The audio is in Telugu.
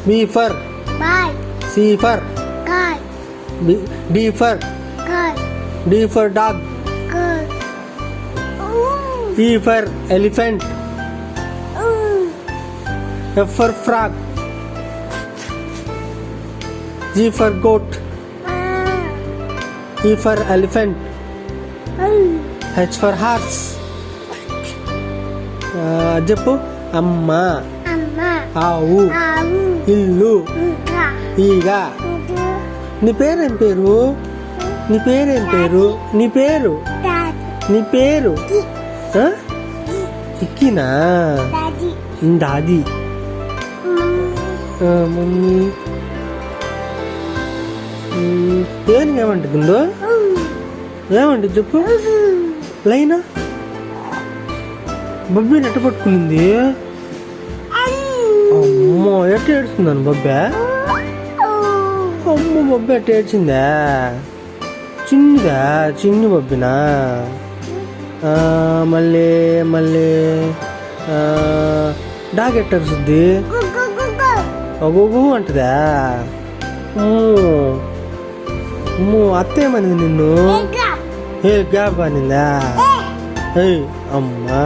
B for C for D for dog. E for elephant. F for frog. G for goat. E for elephant. H for horse. చెప్పు అమ్మ, ఆవు, ఇల్లు, ఈగ. నీ పేరేం పేరు? నీ పేరేం పేరు? నీ పేరు? నీ పేరు ఇక్కినా? దాది. మమ్మీ పేరుకి ఏమంటుందో? ఏమంటుంది చెప్పు. లైనా బొబ్బి నెట్ట పట్టుకుంది. అమ్మో ఎట్ట ఏడుస్తుందని బొబ్బే. అమ్మ బొబ్బే ఎట్ట ఏడ్చిందా? చిన్ని బొబ్బినా. మళ్ళీ డాగ్ ఎట్ట అరుస్తుంది? ఒగోగు అంటదా? అమ్మో అత్త ఏమనింది నిన్ను? ఏ గ్యాప్ అనిందా? అమ్మా